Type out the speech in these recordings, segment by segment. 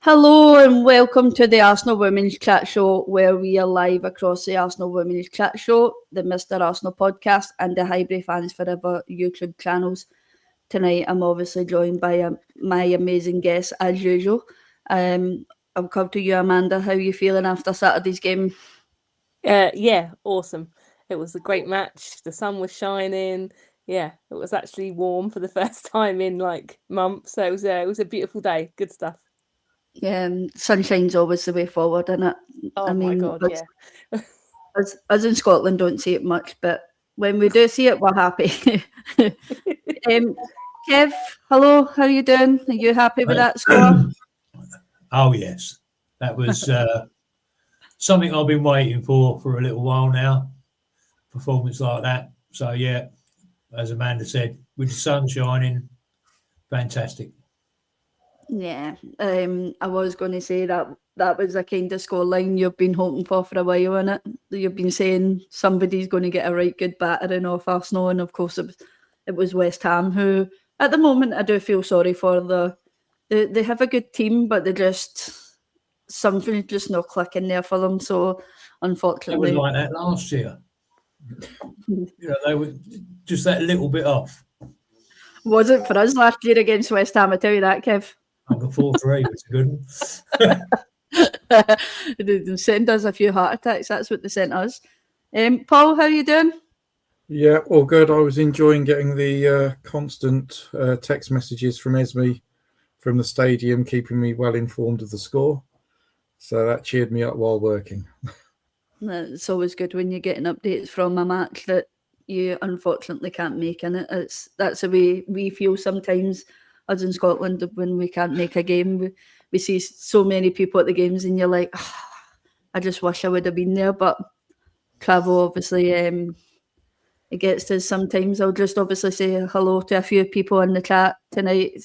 Hello and welcome to the Arsenal Women's Chat Show, where we are live across the Arsenal Women's Chat Show, the Mr. Arsenal podcast, and the Highbury Fans Forever YouTube channels. Tonight, I'm obviously joined by my amazing guest, as usual. I'll come to you, Amanda. How are you feeling after Saturday's game? Yeah, awesome. It was a great match. The sun was shining. Yeah, it was actually warm for the first time in like months. So it was a beautiful day. Good stuff. Sunshine's always the way forward, isn't it? Oh my God, yeah. Us in Scotland don't see it much, but when we do see it, we're happy. Kev, hello, how are you doing? Are you happy with that score? Oh, yes. That was something I've been waiting for a little while now, performance like that. So, yeah, as Amanda said, with the sun shining, fantastic. Yeah, I was going to say that was a kind of scoreline you've been hoping for a while, innit? You've been saying somebody's going to get a right good battering off Arsenal, and of course it was West Ham, who at the moment I do feel sorry for. They have a good team, but something's just not clicking there for them. So unfortunately, It was like that last year. They were just that little bit off. Was it for us last year against West Ham? I tell you that, Kev. The 4-3 was a good one. They sent us a few heart attacks. That's what they sent us. Paul, how are you doing? Yeah, all good. I was enjoying getting the constant text messages from Esme from the stadium, keeping me well informed of the score. So that cheered me up while working. It's always good when you're getting updates from a match that you unfortunately can't make in it. That's the way we feel sometimes, us in Scotland, when we can't make a game. We see so many people at the games and you're like, oh, I just wish I would have been there. But travel, obviously, it gets to us sometimes. I'll just obviously say hello to a few people in the chat tonight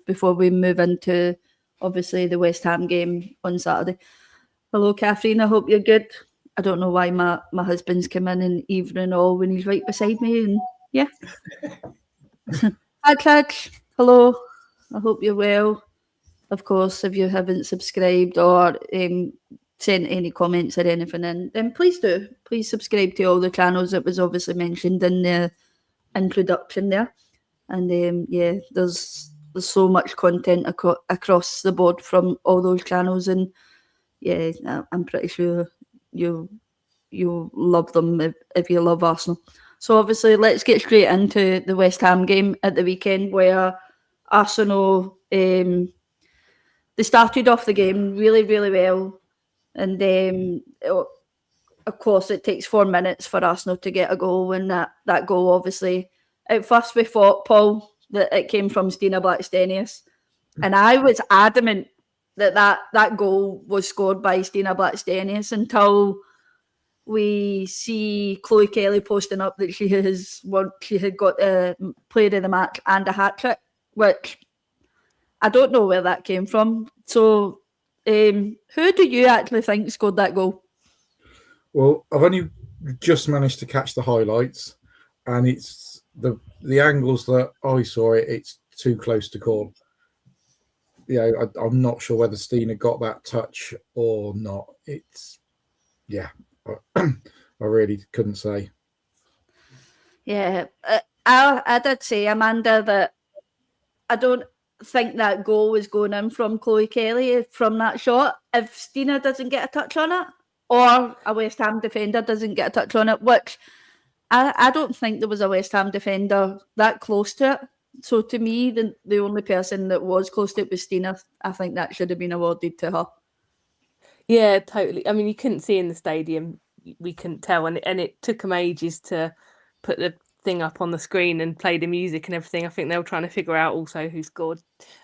before we move into, obviously, the West Ham game on Saturday. Hello, Catherine. I hope you're good. I don't know why my husband's come in and evening all when he's right beside me. And yeah. Hi, Chad. Hello. I hope you're well. Of course, if you haven't subscribed or sent any comments or anything in, then please do. Please subscribe to all the channels that was obviously mentioned in the introduction there. And yeah, there's so much content across the board from all those channels, and yeah, I'm pretty sure you'll love them if you love Arsenal. So obviously, let's get straight into the West Ham game at the weekend, where Arsenal they started off the game really, really well, and of course it takes 4 minutes for Arsenal to get a goal, and that goal obviously at first we thought, Paul, that it came from Stina Blackstenius, and I was adamant that goal was scored by Stina Blackstenius until we see Chloe Kelly posting up that she had got a player of the match and a hat trick, which I don't know where that came from. So, who do you actually think scored that goal? Well, I've only just managed to catch the highlights, and it's the angles that I saw it. It's too close to call. Yeah, I'm not sure whether Stina got that touch or not. I really couldn't say. Yeah, I did say, Amanda, that I don't think that goal was going in from Chloe Kelly from that shot. If Stina doesn't get a touch on it, or a West Ham defender doesn't get a touch on it, which I don't think there was a West Ham defender that close to it. So to me, the only person that was close to it was Stina. I think that should have been awarded to her. Yeah, totally. I mean, you couldn't see in the stadium. We couldn't tell. And it took them ages to put the thing up on the screen and play the music and everything. I think they were trying to figure out also who scored.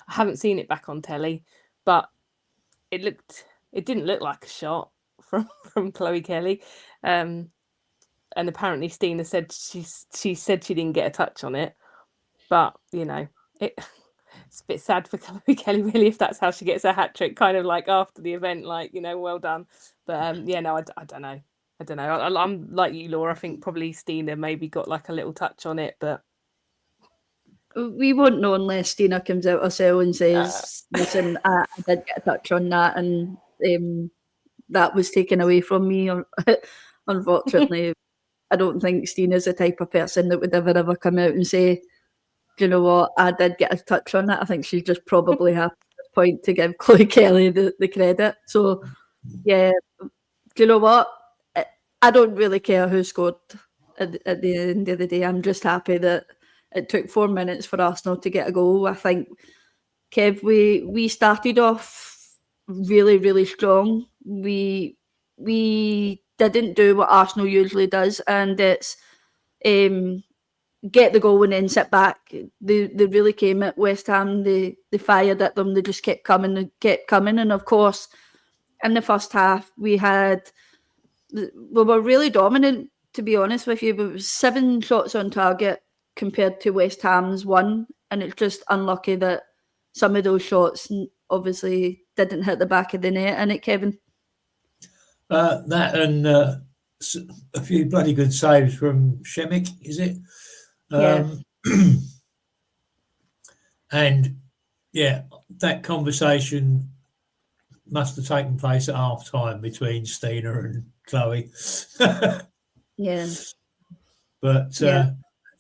I haven't seen it back on telly, but it didn't look like a shot from Chloe Kelly. And apparently Stina said she said she didn't get a touch on it. But, it's a bit sad for Chloe Kelly, really, if that's how she gets a hat trick, kind of like after the event, like, well done. But I don't know. I'm like you, Laura. I think probably Stina maybe got like a little touch on it, but We won't know unless Stina comes out herself and says, listen, I did get a touch on that, and that was taken away from me. Unfortunately, I don't think Stina's the type of person that would ever come out and say, do you know what, I did get a touch on that. I think she's just probably happy at this point to give Chloe Kelly the credit. So, yeah, do you know what? I don't really care who scored at the end of the day. I'm just happy that it took 4 minutes for Arsenal to get a goal. I think, Kev, we started off really, really strong. We didn't do what Arsenal usually does, and it's get the goal and then sit back. They really came at West Ham. They fired at them. They just kept coming and kept coming. And of course, in the first half, we were really dominant, to be honest with you. But it was 7 shots on target compared to West Ham's 1. And it's just unlucky that some of those shots obviously didn't hit the back of the net. And it, Kevin? That and a few bloody good saves from Shemik, is it? Yeah. And yeah, that conversation must have taken place at half time between Stina and Chloe. Yeah. But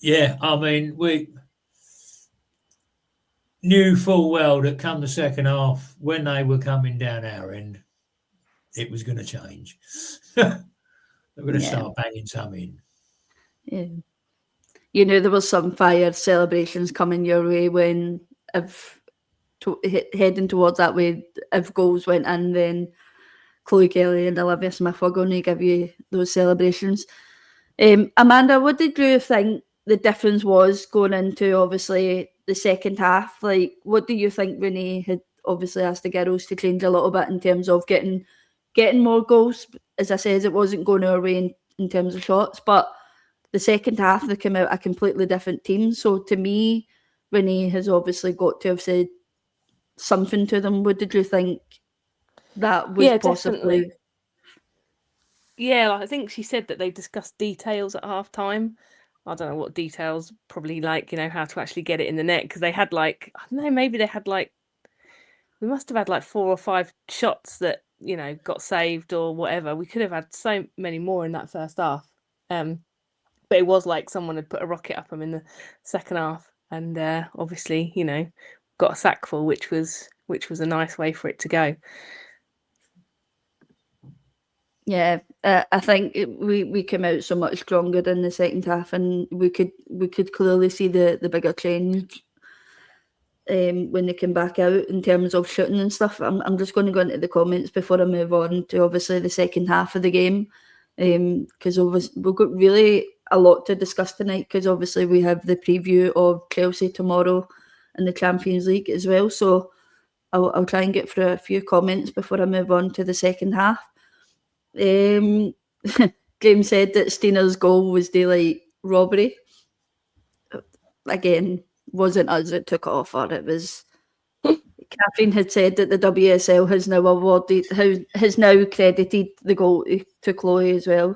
yeah, I mean, we knew full well that come the second half, when they were coming down our end, it was going to change. They're going to start banging some in. Yeah. You know, there was some fire celebrations coming your way when heading towards that way, if goals went in, then Chloe Kelly and Olivia Smith were going to give you those celebrations. Amanda, what did you think the difference was going into, obviously, the second half? Like, what do you think Renee had obviously asked the girls to change a little bit in terms of getting more goals? As I said, it wasn't going our way in terms of shots, but the second half, they came out a completely different team. So to me, Renee has obviously got to have said something to them. What did you think that was possibly? Definitely. Yeah, I think she said that they discussed details at half time. I don't know what details, probably like, how to actually get it in the net, because they had I don't know, maybe they had we must have had 4 or 5 shots that, got saved or whatever. We could have had so many more in that first half. But it was like someone had put a rocket up them in the second half, and obviously, got a sackful, which was a nice way for it to go. Yeah, I think we came out so much stronger in the second half, and we could clearly see the bigger change when they came back out in terms of shooting and stuff. I'm just going to go into the comments before I move on to obviously the second half of the game, because we've got really a lot to discuss tonight, because obviously we have the preview of Chelsea tomorrow in the Champions League as well. So I'll try and get through a few comments before I move on to the second half. James said that Stina's goal was daylight robbery. Again, wasn't us that took off, or it was. Catherine had said that the WSL has now credited the goal to Chloe as well.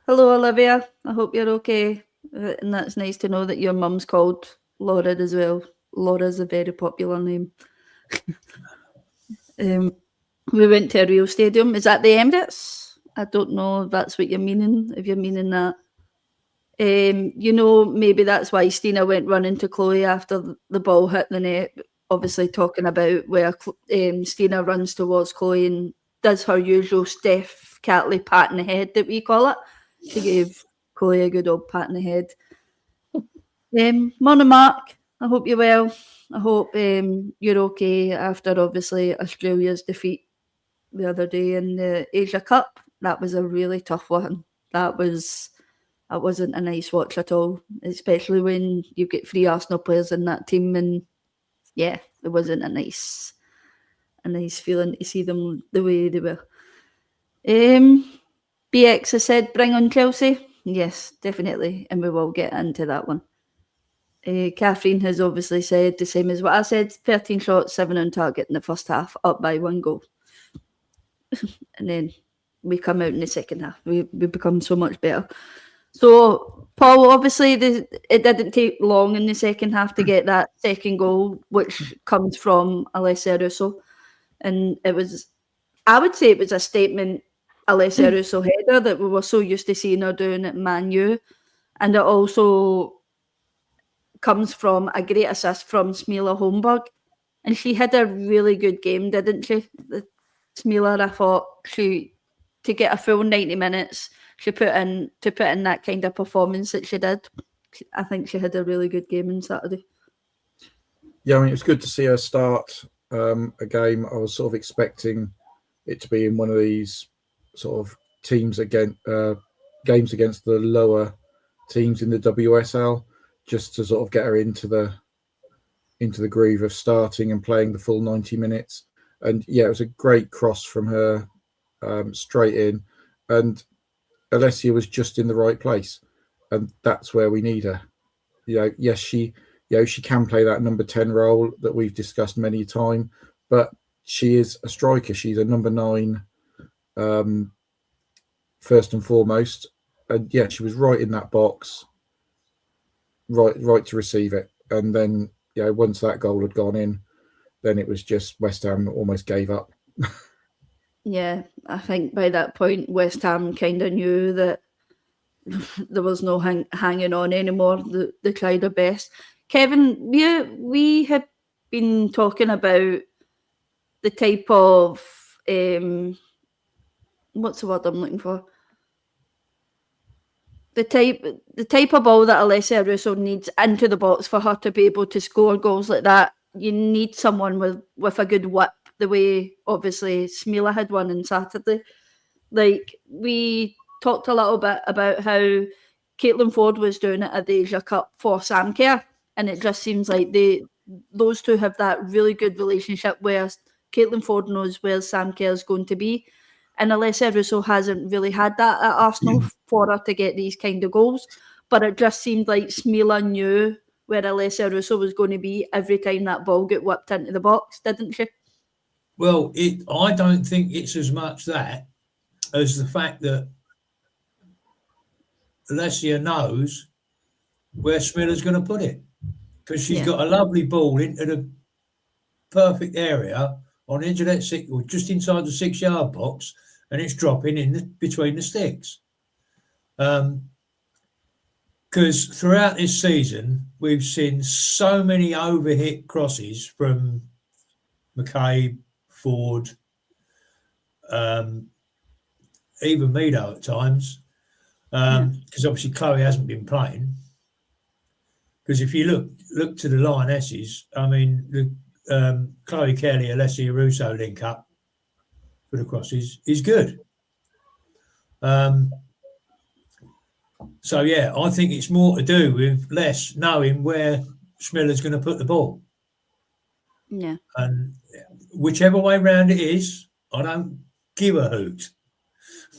Hello, Olivia. I hope you're okay. And that's nice to know that your mum's called Laura as well. Laura's a very popular name. We went to a real stadium. Is that the Emirates? I don't know if that's what you're meaning, if you're meaning that. Maybe that's why Stina went running to Chloe after the ball hit the net, obviously talking about where Stina runs towards Chloe and does her usual Steph Catley pat in the head that we call it. She gave Chloe a good old pat in the head. Morning, Mark. I hope you're well. I hope you're okay after obviously Australia's defeat the other day in the Asia Cup. That was a really tough one. That wasn't a nice watch at all, especially when you get 3 Arsenal players in that team, and yeah, it wasn't a nice feeling to see them the way they were. BX has said, bring on Chelsea. Yes, definitely, and we will get into that one. Catherine has obviously said the same as what I said, 13 shots, 7 on target in the first half, up by 1 goal. And then we come out in the second half. We become so much better. So, Paul, obviously, it didn't take long in the second half to get that second goal, which comes from Alessia Russo. And it was, I would say it was a statement Alessia Russo header that we were so used to seeing her doing at Man U. And it also comes from a great assist from Smila Holmberg. And she had a really good game, didn't she? Smila, I thought, to get a full 90 minutes, to put in that kind of performance that she did. I think she had a really good game on Saturday. Yeah, I mean, it was good to see her start a game. I was sort of expecting it to be in one of these sort of teams games against the lower teams in the WSL, just to sort of get her into the groove of starting and playing the full 90 minutes. And yeah, it was a great cross from her straight in, and Alessia was just in the right place, and that's where we need her. Yes, she can play that number 10 role that we've discussed many times, but she is a striker. She's a number 9, first and foremost. And yeah, she was right in that box, right to receive it. And then, once that goal had gone in, then it was just West Ham almost gave up. Yeah, I think by that point, West Ham kind of knew that there was no hanging on anymore. They tried their best. Kevin, we have been talking about the type of what's the word I'm looking for? The type of ball that Alessia Russo needs into the box for her to be able to score goals like that. You need someone with a good whip, the way obviously Smila had one on Saturday. Like, we talked a little bit about how Caitlin Ford was doing it at the Asia Cup for Samcare, and it just seems like those two have that really good relationship where Caitlin Ford knows where Samcare is going to be, and Alessia Russo hasn't really had that at Arsenal for her to get these kind of goals. But it just seemed like Smila knew where Alessia Russo was going to be every time that ball got whipped into the box, didn't she? Well, I don't think it's as much that as the fact that Alessia knows where Smilla's going to put it, because she's got a lovely ball into the perfect area on edge of that or just inside the 6-yard box, and it's dropping in between the sticks. Because throughout this season, we've seen so many overhit crosses from McCabe, Ford, even Mido at times, because obviously Chloe hasn't been playing. Because if you look to the Lionesses, I mean, the Chloe Kelly, Alessia Russo link up for the crosses is good. So yeah, I think it's more to do with less knowing where Smilla's going to put the ball. Yeah. And whichever way round it is, I don't give a hoot.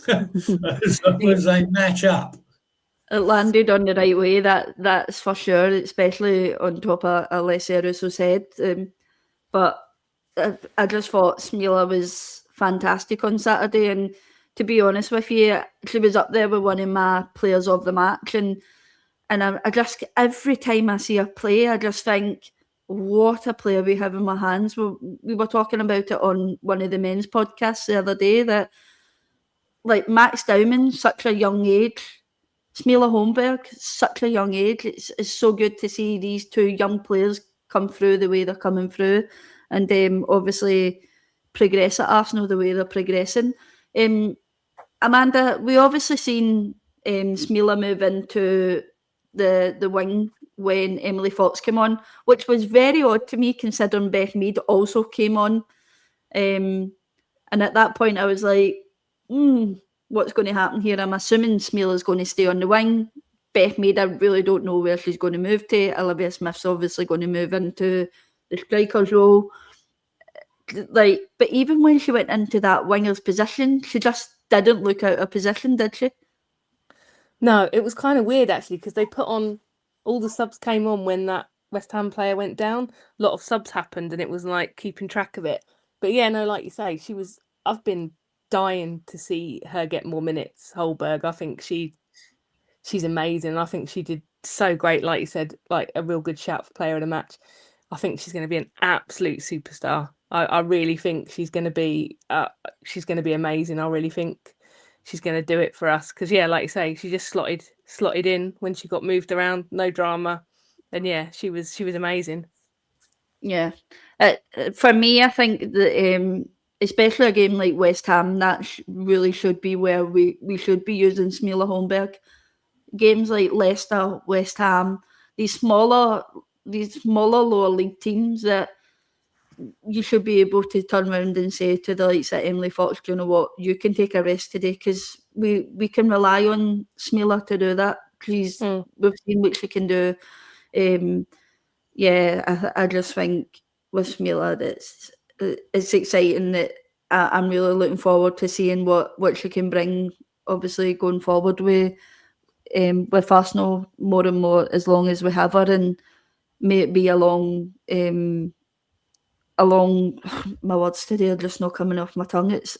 As long as they match up. It landed on the right way, that's for sure, especially on top of Alessia Russo's head. But I just thought Smila was fantastic on Saturday, and to be honest with you, she was up there with one of my players of the match, and I just, every time I see her play, I just think, what a player we have in my hands. We were talking about it on one of the men's podcasts the other day, that like Max Dowman, such a young age, Smila Holmberg, such a young age. It's so good to see these two young players come through the way they're coming through, and obviously progress at Arsenal the way they're progressing. Amanda, we obviously seen Smila move into the wing when Emily Fox came on, which was very odd to me considering Beth Mead also came on. And at that point I was like, what's going to happen here? I'm assuming Smila's going to stay on the wing. Beth Mead, I really don't know where she's going to move to. Olivia Smith's obviously going to move into the striker's role. But even when she went into that winger's position, she just didn't look out of position, did she? No, it was kind of weird actually, because they put on, all the subs came on when that West Ham player went down. A lot of subs happened, and it was like keeping track of it. But yeah, no, like you say, I've been dying to see her get more minutes. Holberg, I think she's amazing. I think she did so great, like you said, like a real good shout for player of the match. I think she's going to be an absolute superstar. I really think she's going to be amazing. I really think she's going to do it for us because, yeah, like you say, she just slotted in when she got moved around, no drama, and yeah, she was amazing. Yeah, for me, I think that especially a game like West Ham, that really should be where we should be using Smila Holmberg. Games like Leicester, West Ham, these smaller lower league teams that you should be able to turn around and say to the likes of Emily Fox, do you know what, you can take a rest today because we can rely on Smila to do that. We've seen what she can do. I just think with Smila, it's exciting that I'm really looking forward to seeing what she can bring. Obviously, going forward with Arsenal more and more as long as we have her, and may it be along my words today are just not coming off my tongue. It's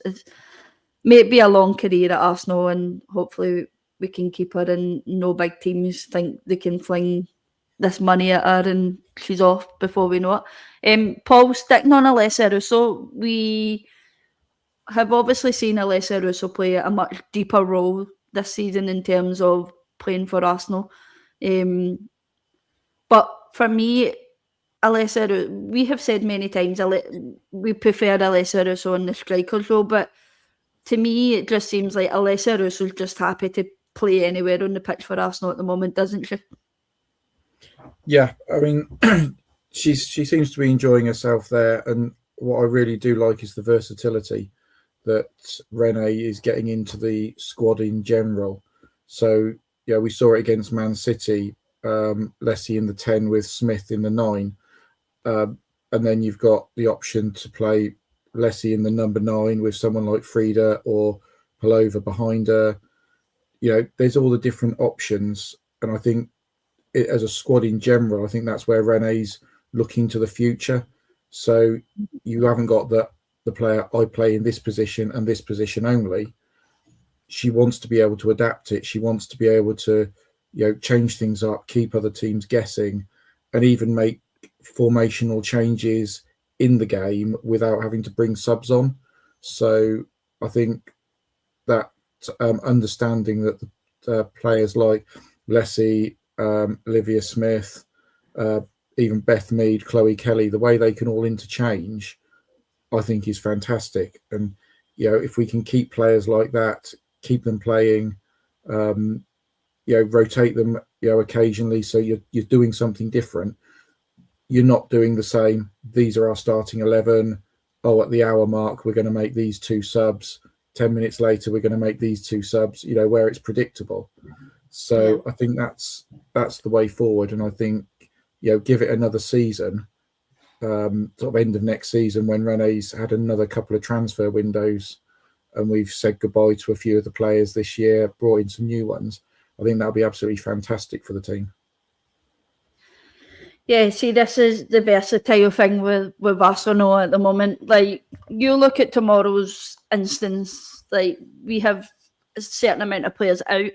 may it be a long career at Arsenal, and hopefully we can keep her, and no big teams think they can fling this money at her and she's off before we know it. Paul, sticking on Alessia Russo, we have obviously seen Alessia Russo play a much deeper role this season in terms of playing for Arsenal. But for me, Alessia, we have said many times we prefer Alessia Russo in the striker's role, but to me it just seems like Alessia Russo's just happy to play anywhere on the pitch for Arsenal at the moment, doesn't she? Yeah, I mean, she seems to be enjoying herself there, and what I really do like is the versatility that Renee is getting into the squad in general. So yeah, we saw it against Man City, Lessie in the 10 with Smith in the 9, and then you've got the option to play Lessie in the number 9 with someone like Frida or Palova behind her. You know, there's all the different options, and I think as a squad in general, I think that's where Renee's looking to the future. So you haven't got the player, I play in this position and this position only. She wants to be able to adapt it. She wants to be able to, change things up, keep other teams guessing, and even make formational changes in the game without having to bring subs on. So I think that understanding that the players like Lessie, Olivia Smith, even Beth Mead, Chloe Kelly, the way they can all interchange, I think is fantastic. And if we can keep players like that, keep them playing, rotate them, occasionally, so you're doing something different. You're not doing the same. These are our starting 11. Oh, at the hour mark, we're going to make these 2 subs. 10 minutes later, we're going to make these 2 subs. Where it's predictable. So I think that's the way forward, and I think give it another season, sort of end of next season when Renee's had another couple of transfer windows, and we've said goodbye to a few of the players this year, brought in some new ones. I think that'll be absolutely fantastic for the team. Yeah, see, this is the versatile thing with Arsenal at the moment. Like, you look at tomorrow's instance, like, we have a certain amount of players out,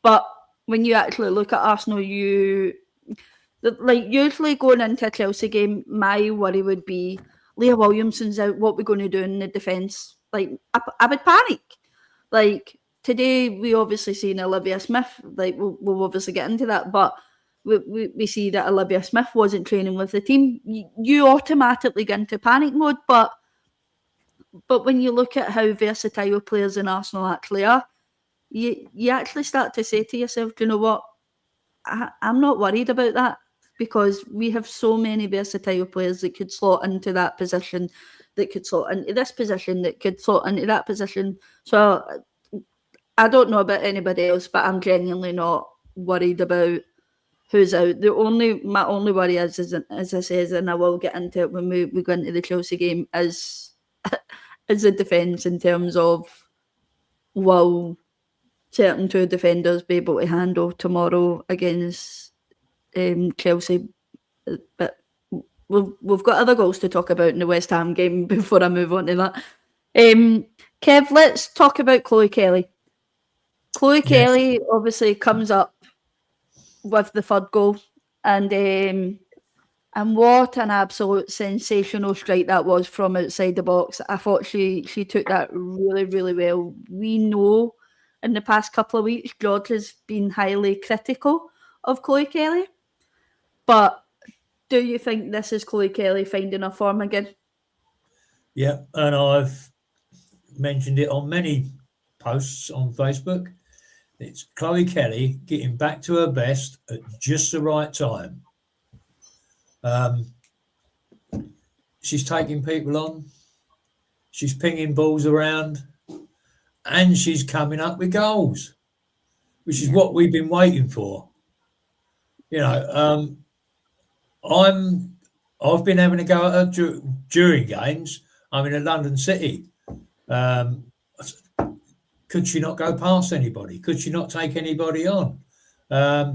but when you actually look at Arsenal, usually going into a Chelsea game, my worry would be Leah Williamson's out, what we're going to do in the defence. Like, I would panic. Like, today, we obviously seen Olivia Smith. Like, we'll obviously get into that, but we see that Olivia Smith wasn't training with the team. You automatically get into panic mode, but when you look at how versatile players in Arsenal actually are, you actually start to say to yourself, do you know what? I'm not worried about that, because we have so many versatile players that could slot into that position, that could slot into this position, that could slot into that position. So I don't know about anybody else, but I'm genuinely not worried about who's out. My only worry is, as I says, and I will get into it when we go into the Chelsea game, is the defence, in terms of, will certain 2 defenders be able to handle tomorrow against Chelsea? But we've got other goals to talk about in the West Ham game before I move on to that. Kev, let's talk about Chloe Kelly. Chloe Yes. Kelly obviously comes up with the third goal, and what an absolute sensational strike that was from outside the box. I thought she took that really, really well. We know in the past couple of weeks, George has been highly critical of Chloe Kelly, but do you think this is Chloe Kelly finding her form again? Yeah, and I've mentioned it on many posts on Facebook. It's Chloe Kelly getting back to her best at just the right time. She's taking people on, she's pinging balls around, and she's coming up with goals, which is what we've been waiting for. You know, I've been having a go at her during games. I'm in a London City. Could she not go past anybody? Could she not take anybody on? I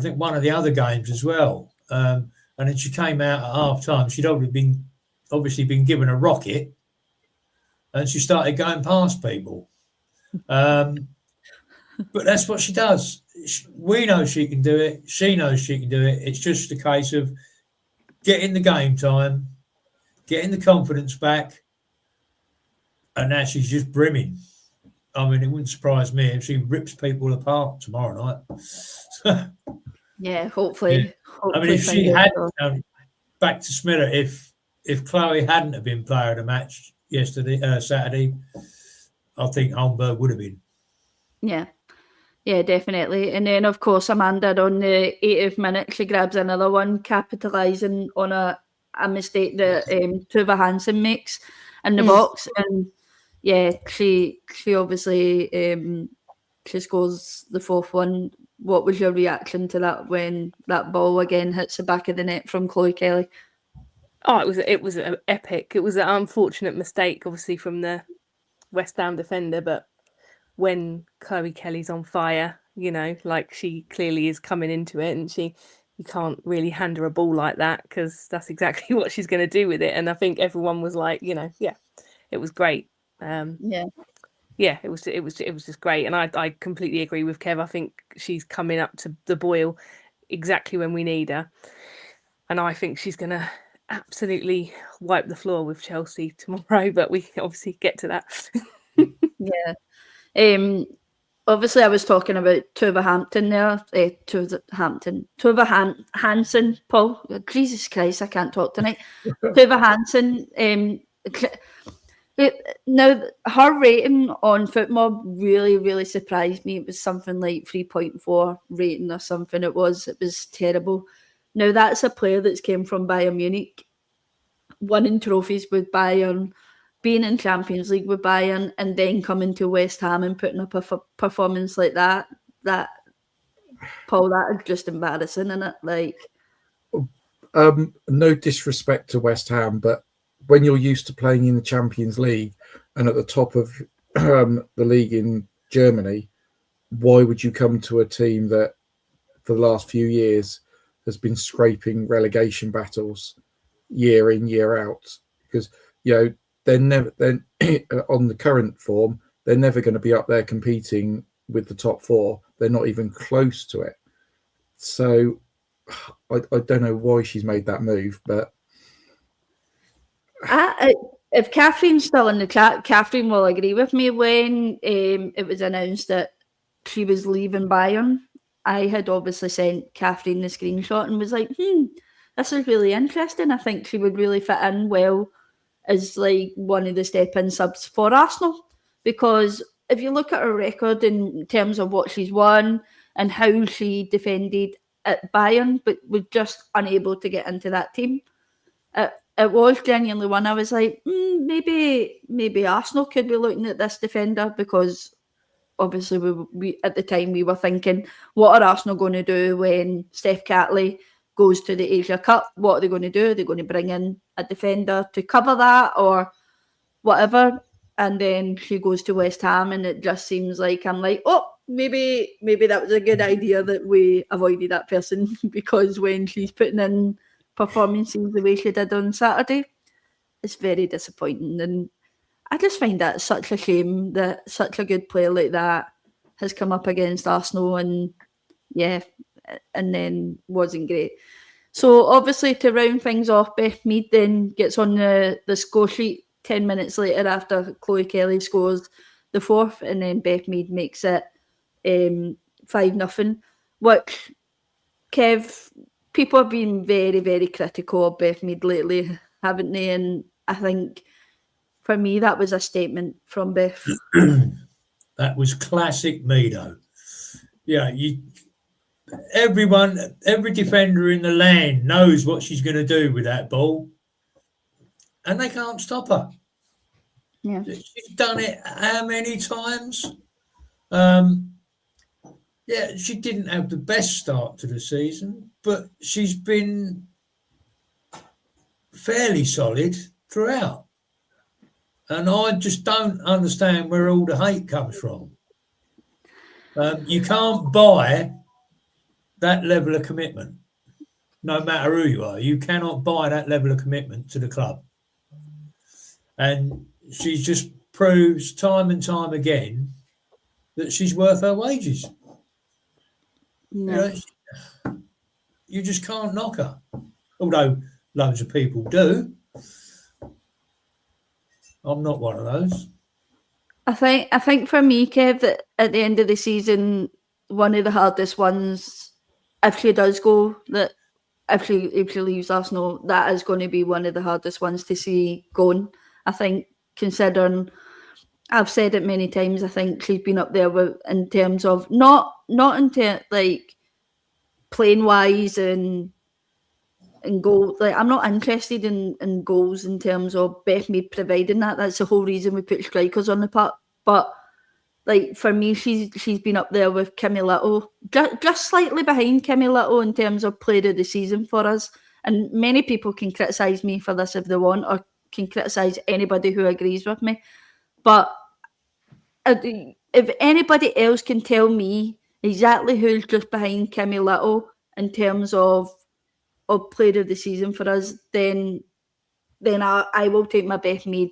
think one of the other games as well. And then she came out at half time. She'd obviously been given a rocket, and she started going past people. But that's what she does. We know she can do it. She knows she can do it. It's just a case of getting the game time, getting the confidence back, and now she's just brimming. I mean, it wouldn't surprise me if she rips people apart tomorrow night. Yeah, hopefully. Yeah. Hopefully, I mean, if she fingers had crossed. back to Smiller, if Chloe hadn't have been player of the match Saturday, I think Holmberg would have been. Yeah, definitely. And then, of course, Amanda on the 80th minute, she grabs another one, capitalising on a mistake that Tuva Hansen makes in the box. And yeah, she obviously she scores the fourth one. What was your reaction to that when that ball again hits the back of the net from Chloe Kelly? Oh, it was epic. It was an unfortunate mistake, obviously, from the West Ham defender, but when Chloe Kelly's on fire, you know, like she clearly is coming into it, and you can't really hand her a ball like that, because that's exactly what she's going to do with it. And I think everyone was like, you know, yeah, it was great. Yeah, it was just great. And I completely agree with Kev. I think she's coming up to the boil exactly when we need her. And I think she's going to absolutely wipe the floor with Chelsea tomorrow, but we can obviously get to that. Yeah. Obviously, I was talking about Tuva Hampton there. Tuva Hansen, Paul. Jesus Christ, I can't talk tonight. Tuva Hansen. Now, her rating on Footmob really, really surprised me. It was something like 3.4 rating or something. It was terrible. Now, that's a player that's came from Bayern Munich, winning trophies with Bayern, being in Champions League with Bayern, and then coming to West Ham and putting up a performance like that. Paul, that is just embarrassing, isn't it? Like, no disrespect to West Ham, but when you're used to playing in the Champions League and at the top of the league in Germany, why would you come to a team that for the last few years has been scraping relegation battles year in, year out? Because, you know, they're on the current form, they're never going to be up there competing with the top four. They're not even close to it. So I don't know why she's made that move, but if Catherine's still in the chat, Catherine will agree with me. When it was announced that she was leaving Bayern, I had obviously sent Catherine the screenshot and was like, this is really interesting. I think she would really fit in well as like one of the step-in subs for Arsenal. Because if you look at her record in terms of what she's won and how she defended at Bayern, but was just unable to get into that team, it was genuinely one I was like, maybe Arsenal could be looking at this defender, because obviously we at the time we were thinking, what are Arsenal going to do when Steph Catley goes to the Asia Cup? What are they going to do? Are they going to bring in a defender to cover that or whatever? And then she goes to West Ham, and it just seems like I'm like, oh, maybe that was a good idea that we avoided that person, because when she's putting in performances the way she did on Saturday, it's very disappointing. And I just find that such a shame that such a good player like that has come up against Arsenal and then wasn't great. So obviously to round things off, Beth Mead then gets on the score sheet 10 minutes later after Chloe Kelly scores the fourth, and then Beth Mead makes it 5-0, which, Kev, people have been very, very critical of Beth Mead lately, haven't they? And I think for me that was a statement from Beth. That was classic Meadow. Yeah, every defender in the land knows what she's going to do with that ball, and they can't stop her. Yeah, She's done it how many times? She didn't have the best start to the season, but she's been fairly solid throughout. And I just don't understand where all the hate comes from. You can't buy that level of commitment, no matter who you are. You cannot buy that level of commitment to the club. And she just proves time and time again that she's worth her wages. no. You just can't knock her. Although loads of people do. I'm not one of those. I think for me, Kev, that at the end of the season, one of the hardest ones, if she does go, that if she leaves Arsenal, that is going to be one of the hardest ones to see going. I think, considering, I've said it many times, I think she's been up there with, in terms of not in like playing wise and goals. Like, I'm not interested in goals in terms of Beth Mead providing that. That's the whole reason we put strikers on the park. But like, for me, she's been up there with Kimmy Little, just slightly behind Kimmy Little in terms of player of the season for us. And many people can criticise me for this if they want, or can criticise anybody who agrees with me. But if anybody else can tell me exactly who's just behind Kimmy Little in terms of player of the season for us, then I will take my Beth Mead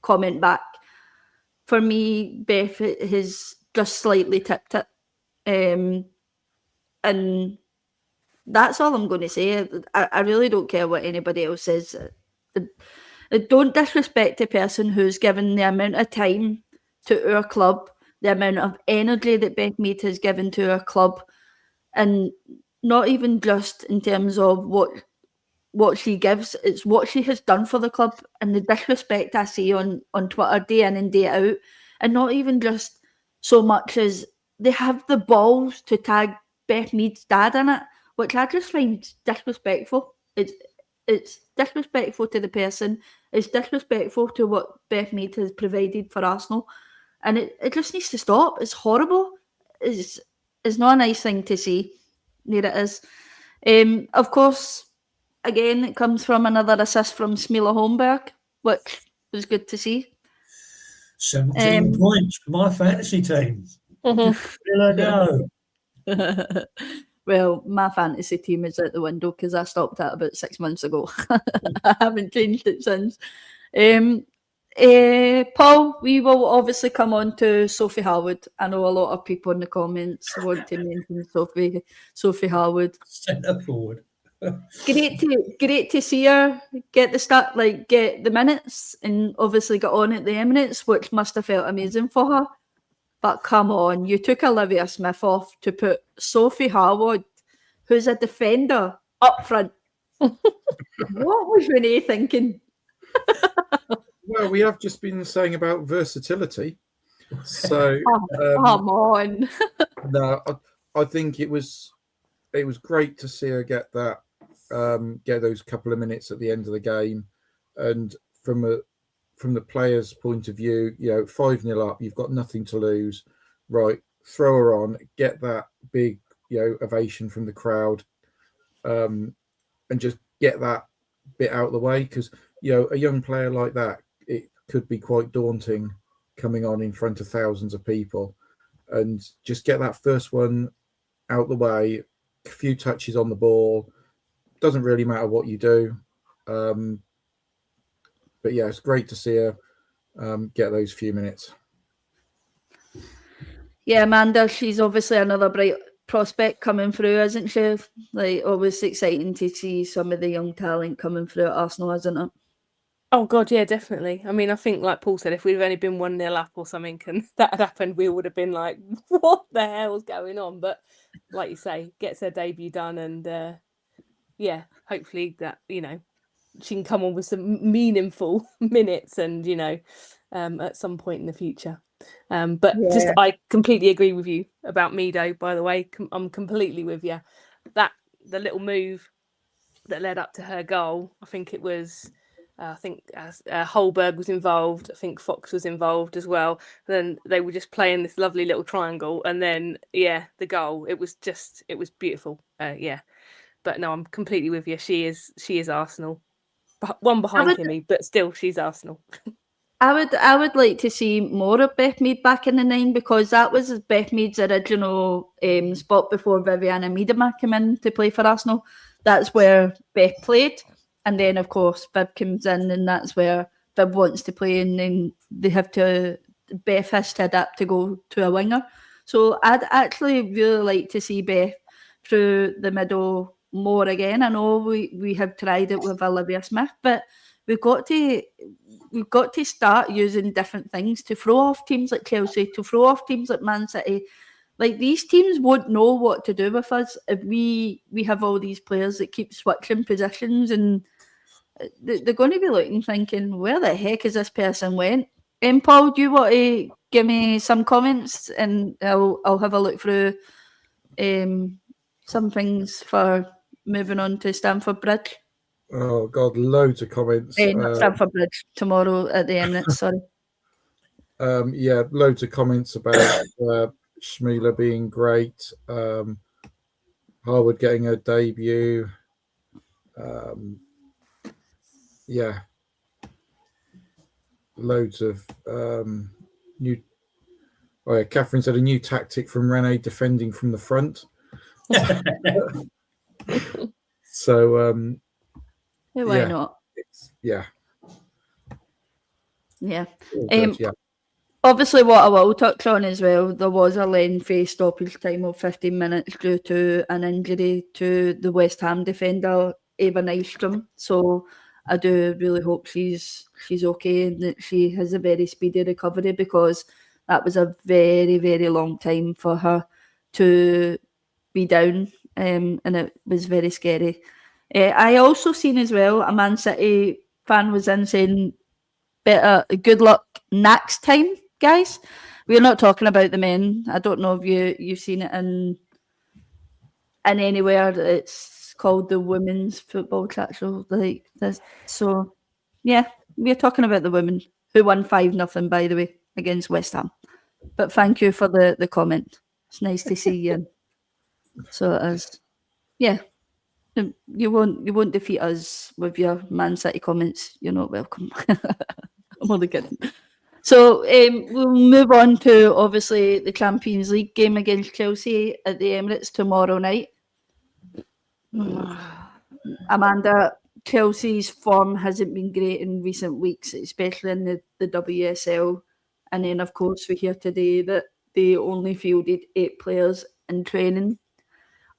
comment back. For me, Beth has just slightly tipped it. And that's all I'm going to say. I really don't care what anybody else says. Don't disrespect the person who's given the amount of time to our club, the amount of energy that Beth Mead has given to our club, and not even just in terms of what she gives, it's what she has done for the club, and the disrespect I see on Twitter day in and day out. And not even just so much as they have the balls to tag Beth Mead's dad in it, which I just find disrespectful. It's disrespectful to the person. It's disrespectful to what Beth Mead has provided for Arsenal, and it just needs to stop. It's horrible. It's not a nice thing to see. There it is. Of course, again, it comes from another assist from Smila Holmberg, which was good to see. 17 points for my fantasy team. Still I go. Well, my fantasy team is out the window because I stopped that about 6 months ago. I haven't changed it since. Paul, we will obviously come on to Sophie Harwood. I know a lot of people in the comments want to mention Sophie Harwood. Centre forward. Great to see her get the minutes and obviously get on at the Emirates, which must have felt amazing for her. But come on, you took Olivia Smith off to put Sophie Harwood, who's a defender, up front. What was Renee thinking? Well, we have just been saying about versatility. So come on. No, I think it was great to see her get that, get those couple of minutes at the end of the game, and from the players' point of view, 5-0 up, you've got nothing to lose, right? Throw her on, get that big, ovation from the crowd, and just get that bit out of the way, because a young player like that, it could be quite daunting coming on in front of thousands of people, and just get that first one out the way, a few touches on the ball, doesn't really matter what you do. But yeah, it's great to see her. get those few minutes. Yeah, Amanda, she's obviously another bright prospect coming through, isn't she? Like, always exciting to see some of the young talent coming through at Arsenal, isn't it? Oh God, yeah, definitely. I mean, I think like Paul said, if we'd have only been 1-0 up or something and that had happened, we would have been like, what the hell's going on? But like you say, gets her debut done, and yeah, hopefully that, you know, she can come on with some meaningful minutes and, you know, at some point in the future. But just, Yeah. I completely agree with you about Mido, by the way. I'm completely with you. The little move that led up to her goal, I think it was, Holberg was involved. I think Fox was involved as well. Then they were just playing this lovely little triangle, and then the goal. It was beautiful. Yeah, but no, I'm completely with you. She is Arsenal, one behind Kimmy, but still she's Arsenal. I would like to see more of Beth Mead back in the 9, because that was Beth Mead's original spot before Viviana Miedema came in to play for Arsenal. That's where Beth played, and then of course Viv comes in, and that's where Viv wants to play, and then Beth has to adapt to go to a winger. So I'd actually really like to see Beth through the middle more again. I know we have tried it with Olivia Smith, but we've got to start using different things to throw off teams like Chelsea, to throw off teams like Man City. Like, these teams won't know what to do with us if we have all these players that keep switching positions, and they're going to be looking, thinking, where the heck is this person went? Paul, do you want to give me some comments, and I'll have a look through some things for moving on to Stamford Bridge. Oh God, loads of comments. Not Stamford Bridge, tomorrow at the Emirates. Sorry. Yeah, loads of comments about Shmila being great. Harwood getting her debut. Yeah, loads of new. Oh yeah, Catherine said a new tactic from Rene, defending from the front. So Why not? Yeah. Yeah. Good, yeah. Obviously, what I will touch on as well, there was a lengthy stoppage time of 15 minutes due to an injury to the West Ham defender, Eva Nystrom. So I do really hope she's okay and that she has a very speedy recovery, because that was a very, very long time for her to be down, and it was very scary. I also seen as well a Man City fan was in saying, better good luck next time, guys. We're not talking about the men. I don't know if you've seen it in anywhere. It's called the women's football chat show, like this. So yeah, we're talking about the women who won 5-0, by the way, against West Ham. But thank you for the comment. It's nice to see you. So it is. Yeah. You won't defeat us with your Man City comments. You're not welcome. I'm only kidding. So we'll move on to, obviously, the Champions League game against Chelsea at the Emirates tomorrow night. Amanda, Chelsea's form hasn't been great in recent weeks, especially in the WSL. And then, of course, we hear today that they only fielded 8 players in training.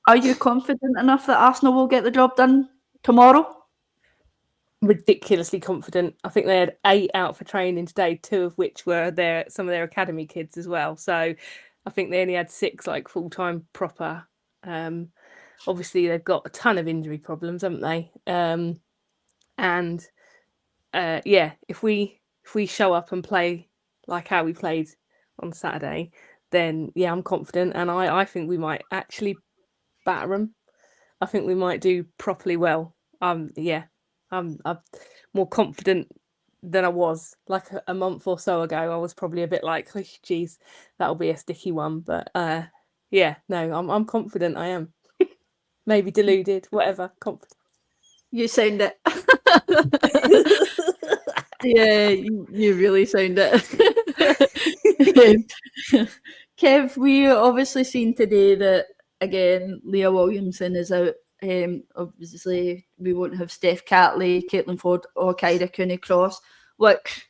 Are you confident enough that Arsenal will get the job done tomorrow? Ridiculously confident. I think they had 8 out for training today, 2 of which were some of their academy kids as well. So I think they only had 6 like full-time proper. Obviously they've got a ton of injury problems, haven't they? If we show up and play like how we played on Saturday, then yeah, I'm confident, and I think we might actually batter them. I think we might do properly well. I'm more confident than I was like a month or so ago. I was probably a bit like, oh, geez, that'll be a sticky one. But I'm confident. I am. Maybe deluded, whatever. Confident. You sound it. Yeah, you really sound it. Kev, we obviously seen today that, again, Leah Williamson is out. Obviously, we won't have Steph Catley, Caitlin Ford, or Kyra Cooney-Cross, which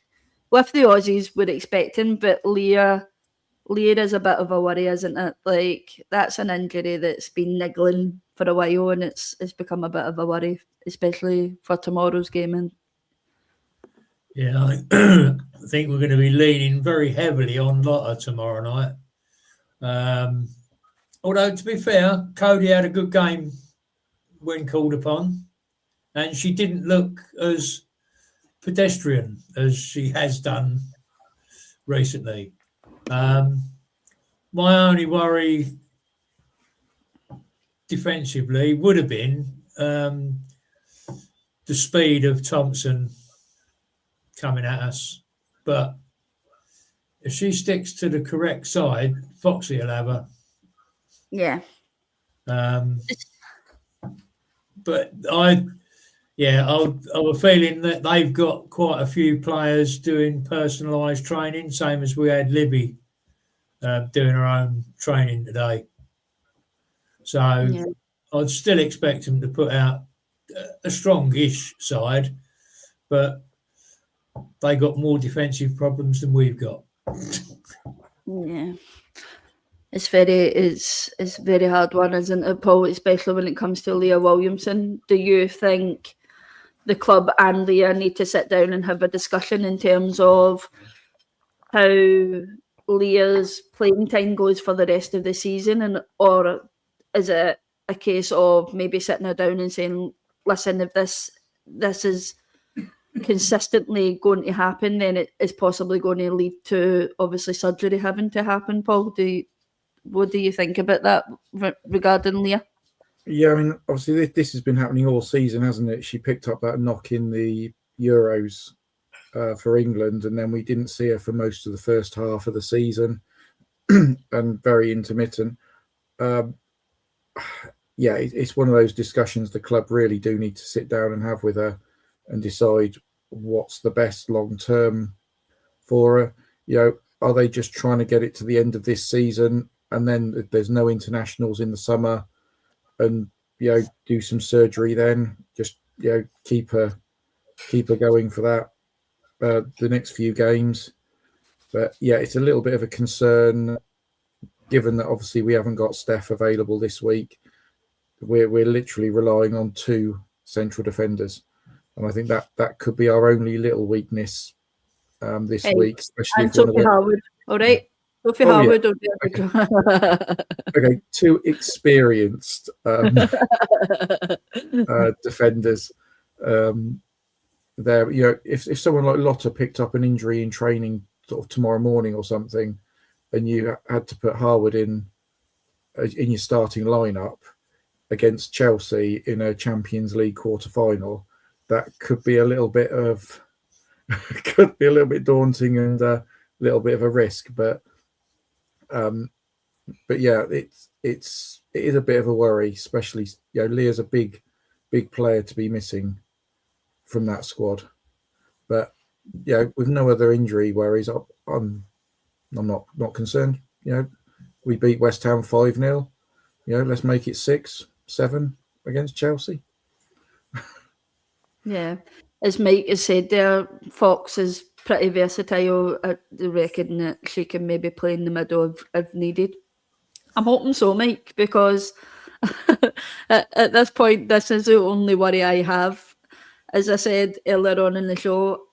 with the Aussies we're expecting, but Leah is a bit of a worry, isn't it? Like, that's an injury that's been niggling for a while, and it's become a bit of a worry, especially for tomorrow's game. And Yeah, I think we're going to be leaning very heavily on Lotta tomorrow night. Although, to be fair, Cody had a good game when called upon, and she didn't look as pedestrian as she has done recently. My only worry defensively would have been the speed of Thompson coming at us. But if she sticks to the correct side, Foxy will have her. yeah, But I have a feeling that they've got quite a few players doing personalised training, same as we had Libby doing her own training today. So I'd still expect them to put out a strongish side, but they got more defensive problems than we've got. yeah. It's very hard one, isn't it, Paul? Especially when it comes to Leah Williamson. Do you think the club and Leah need to sit down and have a discussion in terms of how Leah's playing time goes for the rest of the season, or is it a case of maybe sitting her down and saying, listen, if this is consistently going to happen, then it is possibly going to lead to obviously surgery having to happen? Paul, what do you think about that regarding Leah? Yeah, I mean, obviously this has been happening all season, hasn't it? She picked up that knock in the Euros for England, and then we didn't see her for most of the first half of the season, and very intermittent. Yeah, it's one of those discussions the club really do need to sit down and have with her and decide what's the best long term for her. You know, are they just trying to get it to the end of this season, and then there's no internationals in the summer, and do some surgery then, just keep her going for that the next few games? But yeah, it's a little bit of a concern given that obviously we haven't got Steph available this week. We're literally relying on 2 central defenders, and I think that could be our only little weakness this week, especially and Sophie Harwood. All right, Sophie Harwood. Yeah. Okay, 2 experienced defenders there. If someone like Lotta picked up an injury in training sort of tomorrow morning or something, and you had to put Harwood in your starting lineup against Chelsea in a Champions League quarter-final, that could be a little bit daunting and a little bit of a risk. But yeah, it is a bit of a worry, especially Leah's a big player to be missing from that squad. But with no other injury worries, I'm not concerned. We beat West Ham 5-0. Let's make it 6-7 against Chelsea. Yeah, as Mike has said there, Fox is pretty versatile. I reckon that she can maybe play in the middle if needed. I'm hoping so, Mike, because at this point, this is the only worry I have. As I said earlier on in the show,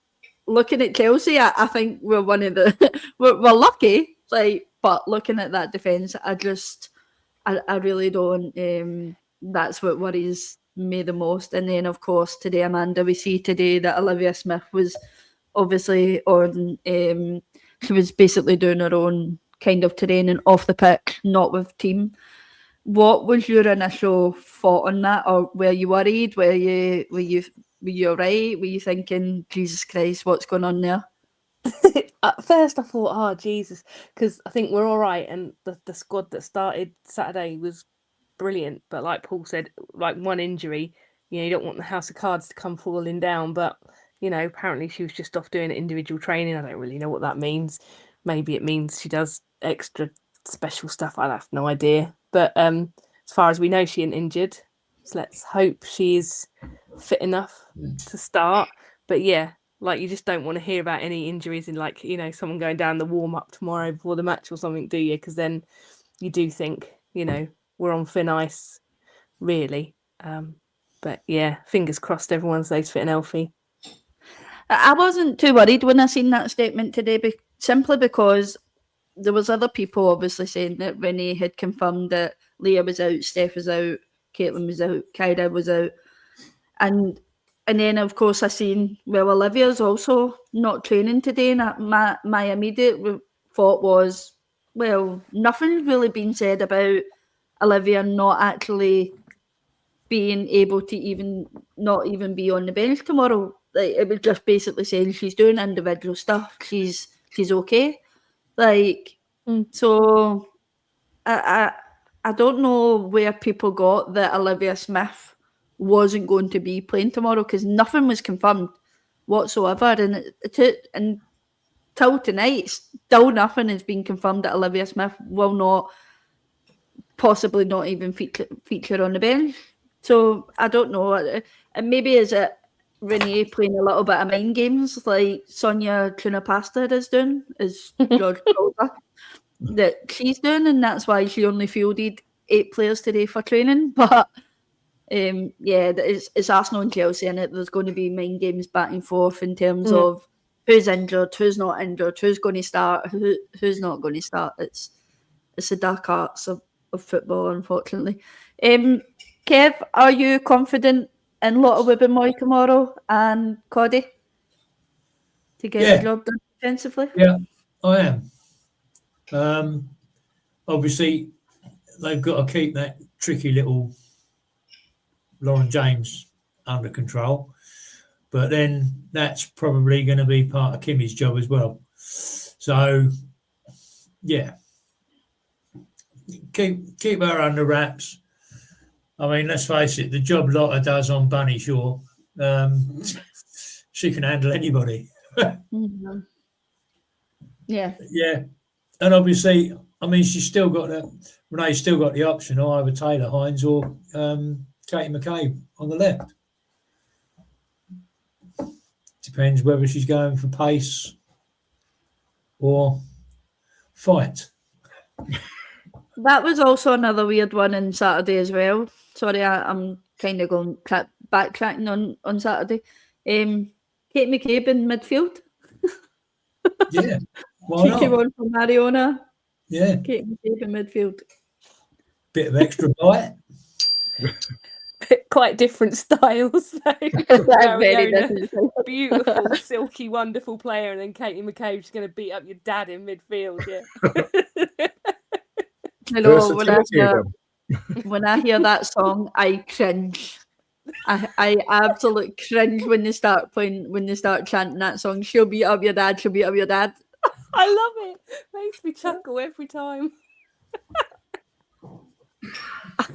looking at Chelsea, I think we're one of the we're lucky. But looking at that defence, I really don't. That's what worries me the most. And then, of course, today, Amanda, we see today that Olivia Smith was obviously on. She was basically doing her own kind of training off the pitch, not with team. What was your initial thought on that, or were you worried? Were you all right? Were you thinking, Jesus Christ, what's going on there? At first I thought, oh Jesus, because I think we're all right, and the squad that started Saturday was brilliant. But like Paul said, like one injury, you don't want the house of cards to come falling down. But apparently she was just off doing individual training. I don't really know what that means. Maybe it means she does extra special stuff. I have no idea. But as far as we know, she ain't injured. So let's hope she's fit enough to start. But yeah, Like, you just don't want to hear about any injuries in, like, you know, someone going down the warm-up tomorrow before the match or something, do you? Because then you do think, you know, we're on thin ice, really. But yeah, fingers crossed everyone stays fit and healthy. I wasn't too worried when I seen that statement today, simply because there was other people obviously saying that Renee had confirmed that Leah was out, Steph was out, Caitlin was out, Kyra was out, and then of course I seen, well, Olivia's also not training today, and my immediate thought was, well, nothing's really been said about Olivia not actually being able to not even be on the bench tomorrow. Like, it was just basically saying she's doing individual stuff. She's okay. Like, so I don't know where people got that Olivia Smith wasn't going to be playing tomorrow, because nothing was confirmed whatsoever, and till tonight, still nothing has been confirmed that Olivia Smith will not, possibly not even feature on the bench. So I don't know. And maybe is it Renee playing a little bit of mind games like Sonia Trunapasta is doing, as George calls her, that she's doing, and that's why she only fielded 8 players today for training. But yeah, it's Arsenal and Chelsea, and there's going to be mind games back and forth in terms of who's injured, who's not injured, who's going to start, who's not going to start. It's the dark arts of football, unfortunately. Kev, are you confident in Lotte Wibbenmoy tomorrow and Coddy to get the job done defensively? Yeah, I am. Obviously, they've got to keep that tricky little Lauren James under control, but then that's probably going to be part of Kimmy's job as well. So, yeah, keep her under wraps. I mean, let's face it, the job Lotte does on Bunny Shaw, she can handle anybody. Mm-hmm. Yeah. Yeah. And obviously, I mean, Renee's still got the option of either Taylor Hines or Katie McCabe on the left. Depends whether she's going for pace or fight. That was also another weird one on Saturday as well. Sorry, I'm kind of going backtracking on Saturday. Kate McCabe in midfield. Yeah. She came on from Mariona. Yeah. Kate McCabe in midfield. Bit of extra bite. Quite different styles, though. Very different. Beautiful, silky, wonderful player, and then Katie McCabe's going to beat up your dad in midfield. Yeah. I know, when I hear that song, I cringe. I absolutely cringe when they start chanting that song. She'll beat up your dad. She'll beat up your dad. I love it. Makes me chuckle every time.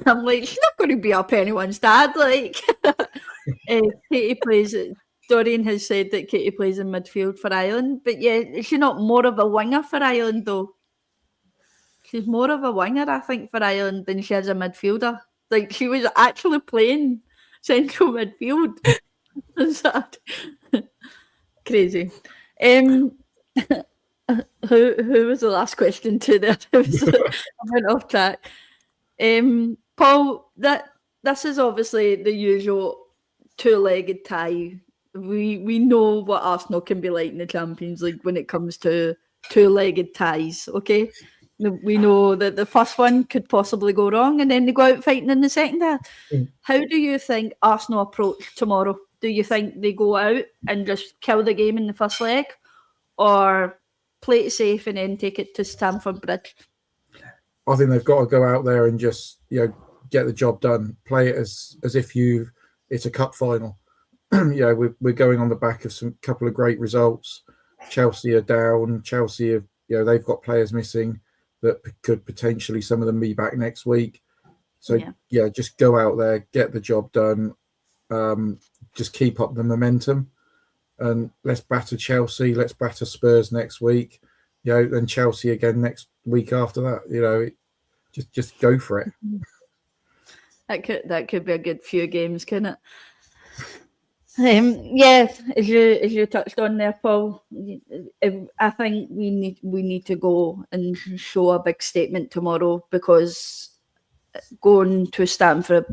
I'm like, she's not going to beat up anyone's dad. Like, Katie plays. Dorian has said that Katie plays in midfield for Ireland, but yeah, is she not more of a winger for Ireland though? She's more of a winger, I think, for Ireland than she is a midfielder. Like, she was actually playing central midfield. Crazy. Who was the last question to there? I went off track. Paul, this is obviously the usual two-legged tie. We know what Arsenal can be like in the Champions League when it comes to two-legged ties, okay? We know that the first one could possibly go wrong and then they go out fighting in the second half. How do you think Arsenal approach tomorrow? Do you think they go out and just kill the game in the first leg, or play it safe and then take it to Stamford Bridge? I think they've got to go out there and just get the job done. Play it as if it's a cup final. We're going on the back of some couple of great results. Chelsea are down. Chelsea have, they've got players missing that could potentially, some of them, be back next week. So just go out there, get the job done. Just keep up the momentum, and let's batter Chelsea. Let's batter Spurs next week. Then Chelsea again next week after that. Just go for it. That could be a good few games, couldn't it? Yeah, as you touched on there, Paul, I think we need to go and show a big statement tomorrow, because going to Stamford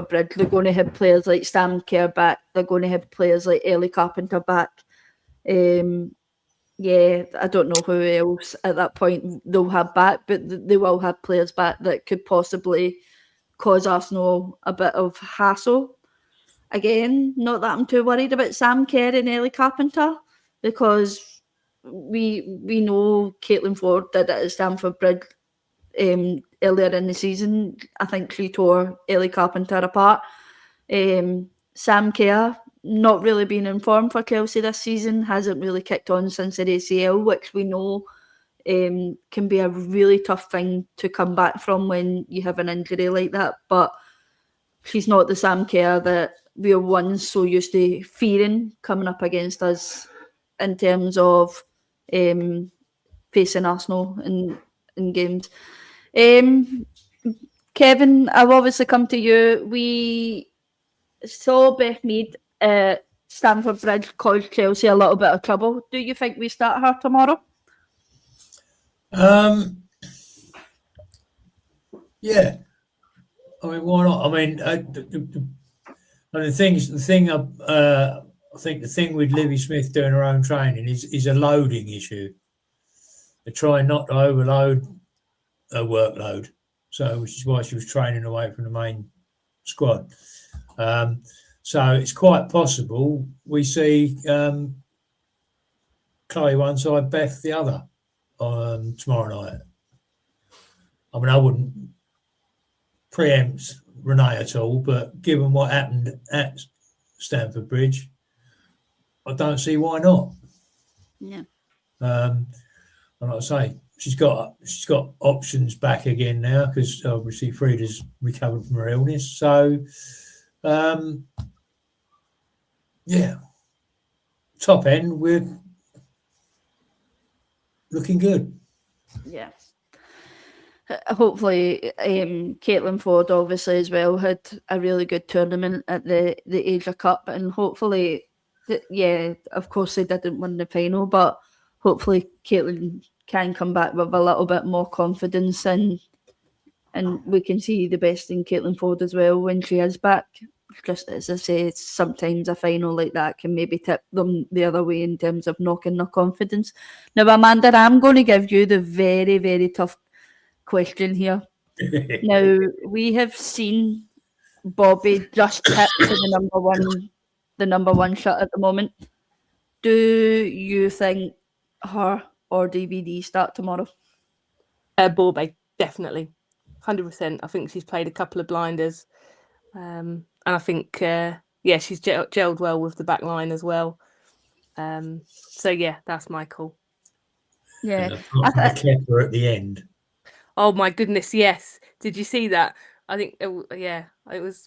Bridge, they're going to have players like Stam Kerr back. They're going to have players like Ellie Carpenter back. Yeah, I don't know who else at that point they'll have back, but they will have players back that could possibly cause Arsenal a bit of hassle. Again, not that I'm too worried about Sam Kerr and Ellie Carpenter, because we know Caitlin Ford did it at Stamford Bridge earlier in the season. I think she tore Ellie Carpenter apart. Sam Kerr, not really been in form for Chelsea this season, hasn't really kicked on since her ACL, which we know can be a really tough thing to come back from when you have an injury like that. But she's not the Sam Kerr that we are once so used to fearing coming up against us in terms of facing Arsenal in games. Kevin, I'll obviously come to you. We saw Beth Mead at Stamford Bridge cause Chelsea a little bit of trouble. Do you think we start her tomorrow? Yeah. I mean, why not? I mean, I think the thing with Livy Smith doing her own training is a loading issue. They're trying not to overload her workload, which is why she was training away from the main squad. So it's quite possible we see Chloe one side, Beth the other tomorrow night. I mean, I wouldn't preempt Renee at all, but given what happened at Stamford Bridge, I don't see why not. Yeah. And like I say, she's got options back again now, because obviously Frida's recovered from her illness. So, yeah, top end, we're looking good. Yeah. Hopefully, Caitlin Ford obviously as well had a really good tournament at the Asia Cup, and hopefully, of course they didn't win the final, but hopefully Caitlin can come back with a little bit more confidence, and we can see the best in Caitlin Ford as well when she is back. Just as I say, sometimes a final like that can maybe tip them the other way in terms of knocking their confidence. Now, Amanda, I'm going to give you the very, very tough question here. Now, we have seen Bobby just tip to the number one shot at the moment. Do you think her or DVD start tomorrow? Bobby, definitely, 100%. I think she's played a couple of blinders, and I think she's gelled well with the back line as well. So yeah, that's my call. Yeah, I kept her at the end. Oh my goodness, yes. Did you see that? I think, it was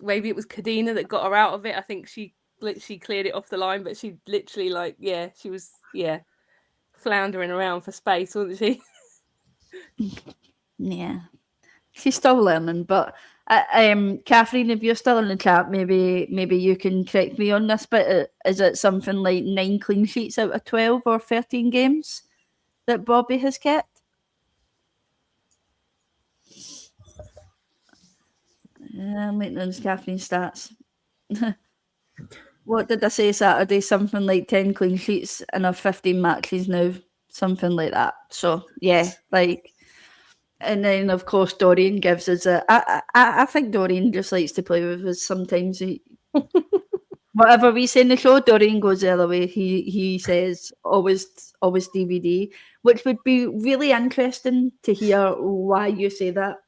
Kadina that got her out of it. I think she literally cleared it off the line, but she literally she was floundering around for space, wasn't she? Yeah, she's still learning. But Catherine, if you're still in the chat, maybe you can correct me on this. But is it something like 9 clean sheets out of 12 or 13 games that Bobby has kept? Maitland's Catherine stats. What did I say Saturday? Something like 10 clean sheets in her 15 matches now. Something like that. So, yeah, and then, of course, Dorian gives us I think Dorian just likes to play with us sometimes. Whatever we say in the show, Dorian goes the other way. He says always DVD, which would be really interesting to hear why you say that,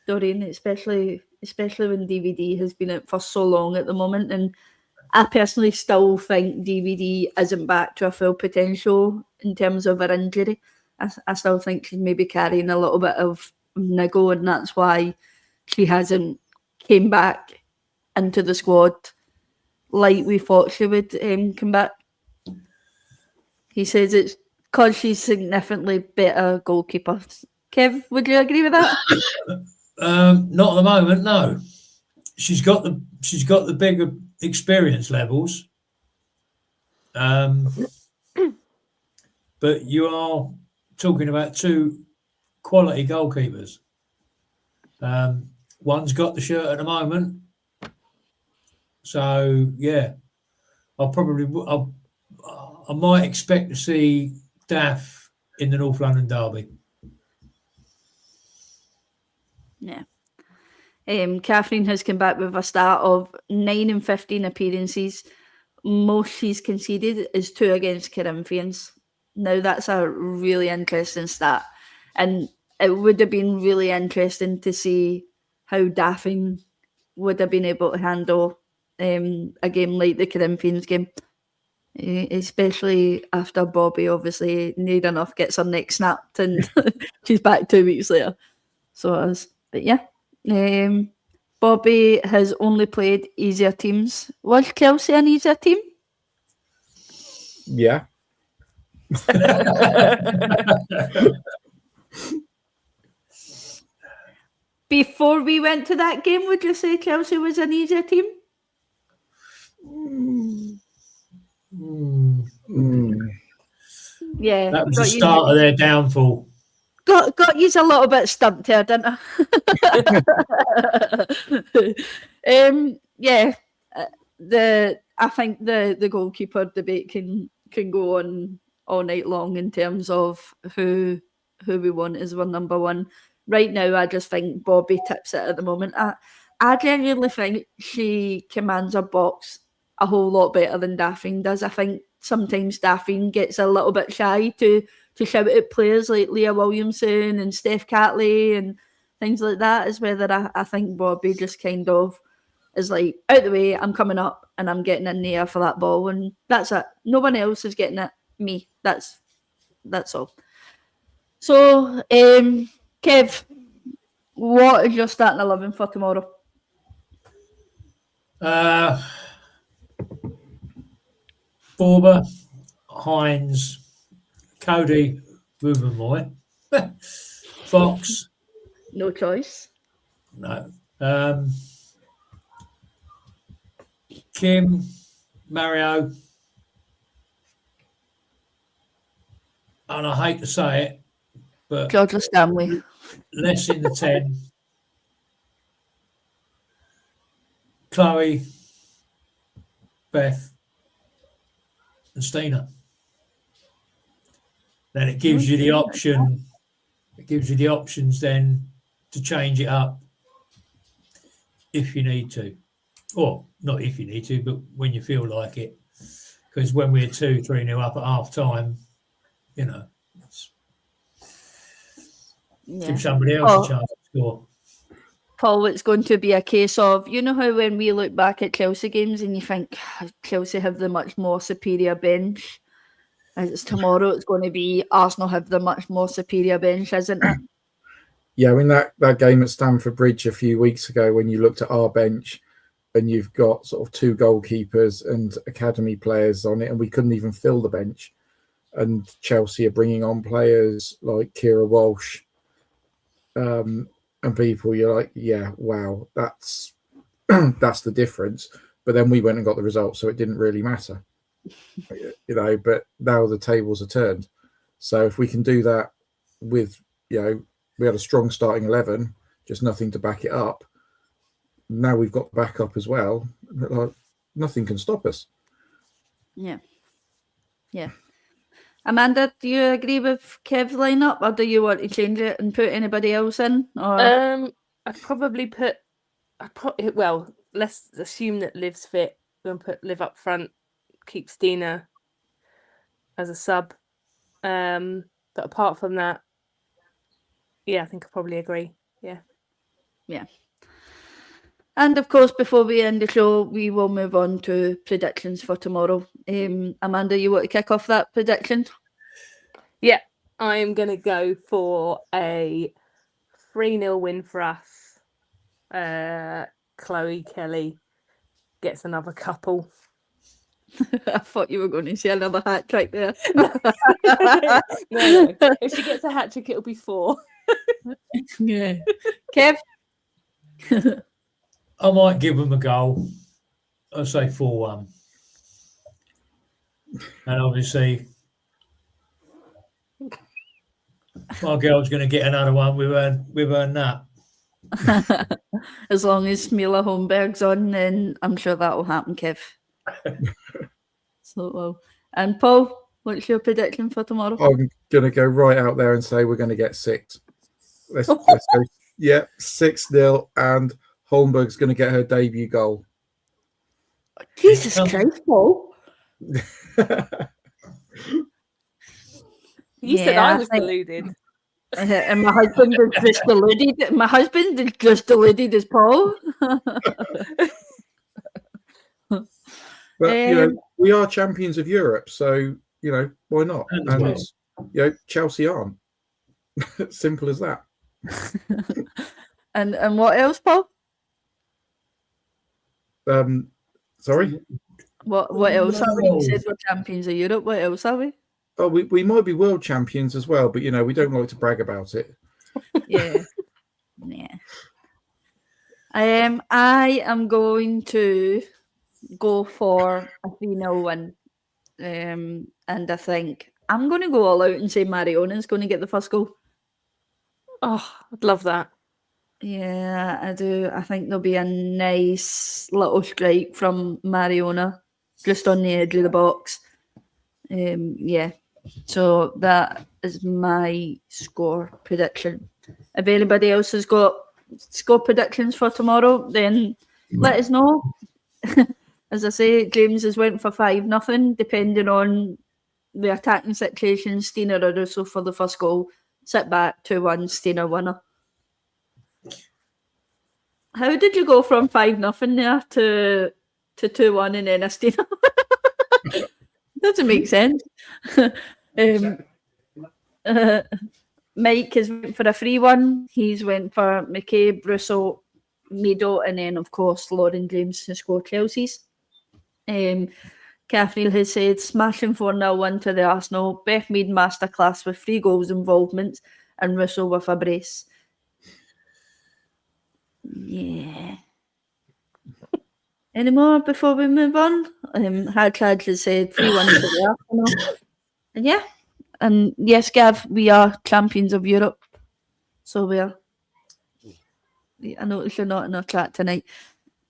Dorian, especially when DVD has been out for so long at the moment. And I personally still think DVD isn't back to her full potential in terms of her injury. I still think she's maybe carrying a little bit of niggle, and that's why she hasn't came back into the squad like we thought she would come back. He says it's because she's significantly better goalkeeper. Kev, would you agree with that? Not at the moment, no. She's got the bigger experience levels. But you are talking about two quality goalkeepers. One's got the shirt at the moment. So, yeah, I might expect to see Daff in the North London derby. Yeah. Catherine has come back with a stat of 9 and 15 appearances. Most she's conceded is 2 against Corinthians. Now, that's a really interesting stat. And it would have been really interesting to see how Daffing would have been able to handle a game like the Corinthians game. Especially after Bobby, obviously, near enough gets her neck snapped and she's back 2 weeks later. So it is. But yeah. Bobby has only played easier teams. Was Chelsea an easier team? Yeah. Before we went to that game, would you say Chelsea was an easier team? Yeah. That was the start of their downfall. Got you a little bit stumped here, didn't I? Yeah. I think the goalkeeper debate can go on all night long in terms of who we want as our number one. Right now, I just think Bobby tips it at the moment. I genuinely think she commands her box a whole lot better than Daphne does. I think sometimes Daphne gets a little bit shy to shout at players like Leah Williamson and Steph Catley and things like that, is whether I think Bobby just kind of is like, out the way, I'm coming up and I'm getting in there for that ball, and that's it. No one else is getting it. Me. That's all. So, Kev, what is your starting 11 for tomorrow? Borba, Hines, Cody, Rubenmoy, Fox. No choice. No. Kim, Mario, and I hate to say it, but Georgia Stanley. less in the 10. Chloe, Beth, and Stina. Then it gives you the option. It gives you the options then to change it up if you need to. Or not if you need to, but when you feel like it. Because when we're 2-3-0 up at half time, you know, give somebody else a chance to score. Paul, it's going to be a case of, you know how when we look back at Chelsea games and you think Chelsea have the much more superior bench, as it's tomorrow, it's going to be Arsenal have the much more superior bench, isn't it? Yeah, I mean, that game at Stamford Bridge a few weeks ago, when you looked at our bench and you've got sort of 2 goalkeepers and academy players on it, and we couldn't even fill the bench. And Chelsea are bringing on players like Kira Walsh and people. You're like, yeah, wow, that's the difference. But then we went and got the result, so it didn't really matter. But now the tables are turned. So if we can do that with, we had a strong starting 11, just nothing to back it up. Now we've got backup as well. Like, nothing can stop us. Yeah. Amanda, do you agree with Kev's lineup, or do you want to change it and put anybody else in? Or I'd probably let's assume that Liv's fit. We're going to put Liv up front, keep Stina as a sub. But apart from that, yeah, I think I probably agree. Yeah. And of course, before we end the show, we will move on to predictions for tomorrow. Amanda, you want to kick off that prediction? Yeah, I'm going to go for a 3-0 win for us. Chloe Kelly gets another couple. I thought you were going to say another hat trick there. No. If she gets a hat trick, it'll be 4. Yeah. Kev? I might give them a goal. I'll say 4-1. And obviously, my girl's going to get another one with her nut. As long as Mila Holmberg's on, then I'm sure that will happen, Kev. So, well. And Paul, what's your prediction for tomorrow? I'm going to go right out there and say we're going to get 6. Let's go. Yeah, 6-0, and Holmberg's going to get her debut goal. Jesus Christ, Paul. You said I was deluded. And my husband is just deluded. My husband is just deluded as Paul. But we are champions of Europe, so why not? And Chelsea aren't. Simple as that. And what else, Paul? Sorry. What else are we? You said we're champions of Europe. What else are we? Oh, we might be world champions as well, but we don't like to brag about it. Yeah. I am going to go for a 3-0 win. And I think I'm going to go all out and say Mariona's going to get the first goal. Oh, I'd love that. Yeah, I do. I think there'll be a nice little strike from Mariona just on the edge of the box. Yeah. So that is my score prediction. If anybody else has got score predictions for tomorrow, then let us know. As I say, James has went for 5-0, depending on the attacking situation. Steiner or Russo for the first goal. Sit back, 2-1, Steiner winner. How did you go from 5-0 there to 2-1 and then a Steiner? Doesn't make sense. Mike has went for a 3-1. He's went for McCabe, Russo, Meadow, and then of course Lauren James has scored Chelsea's. Catherine has said smashing 4-0 win to the Arsenal. Beth Mead masterclass with 3 goals involvements and Russo with a brace. Yeah. Any more before we move on? Hadchad has said 3-1 to the Arsenal. And yeah. And yes, Gav, we are champions of Europe. So we are. I notice you're not in our chat tonight.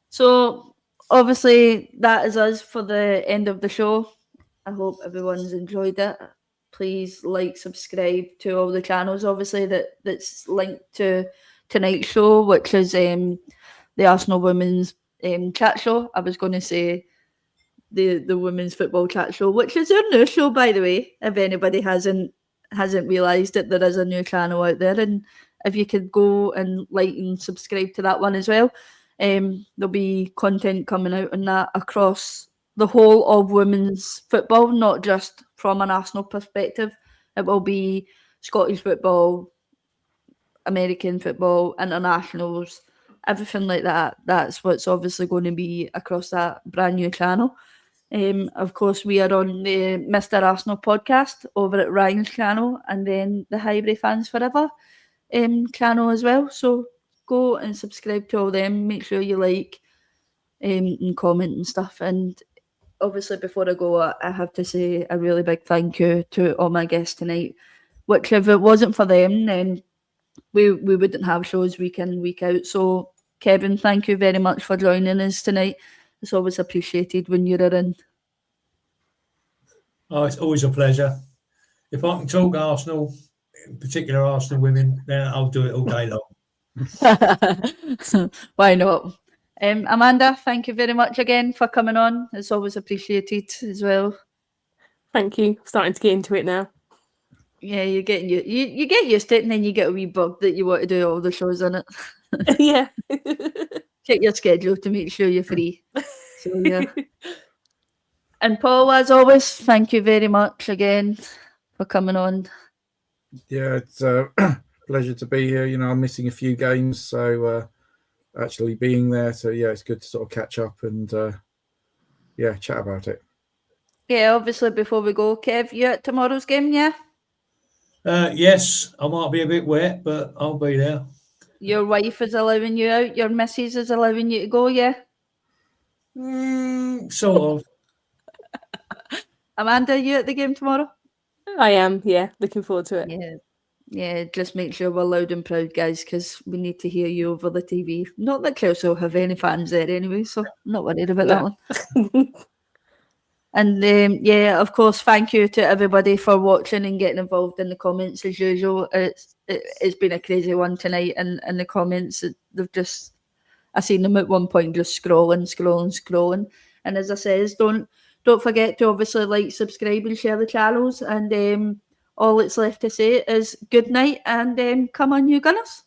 So obviously that is us for the end of the show. I hope everyone's enjoyed it. Please like, subscribe to all the channels, obviously, that's linked to tonight's show, which is the Arsenal Women's chat show. I was going to say the Women's Football Chat Show, which is our new show, by the way, if anybody hasn't realised it, there is a new channel out there, and if you could go and like and subscribe to that one as well. There'll be content coming out on that across the whole of women's football, not just from an Arsenal perspective. It will be Scottish football, American football, internationals, everything like that. That's what's obviously going to be across that brand new channel. Of course, we are on the Mr. Arsenal podcast over at Ryan's channel, and then the Highbury Fans Forever channel as well. So go and subscribe to all them. Make sure you like and comment and stuff. And obviously, before I go, I have to say a really big thank you to all my guests tonight. Which, if it wasn't for them, then we wouldn't have shows week in, week out. So, Kevin, thank you very much for joining us tonight. It's always appreciated when you're in. Oh, it's always a pleasure. If I can talk Arsenal, in particular Arsenal women, then I'll do it all day long. Why not? Amanda, thank you very much again for coming on. It's always appreciated as well. Thank you. Starting to get into it now. Yeah, you're getting you get used to it, and then you get a wee bug that you want to do all the shows on it. Yeah. Check your schedule to make sure you're free. So yeah. And Paul, as always, thank you very much again for coming on. Yeah, it's a pleasure to be here. I'm missing a few games, so actually being there, so yeah, it's good to sort of catch up and chat about it. Yeah, obviously before we go, Kev, you at tomorrow's game, yeah? Yes, I might be a bit wet, but I'll be there. Your wife is allowing you out, your missus is allowing you to go, yeah? Sort of. Amanda, are you at the game tomorrow? I am, yeah, looking forward to it. Yeah. Yeah, just make sure we're loud and proud, guys, because we need to hear you over the TV. Not that Chelsea will have any fans there anyway, so I'm not worried about that one. And yeah, of course, thank you to everybody for watching and getting involved in the comments as usual. It's been a crazy one tonight, and the comments, they've just, I seen them at one point just scrolling. And as I says, don't forget to obviously like, subscribe, and share the channels. And all it's left to say is good night, and come on, you Gunners.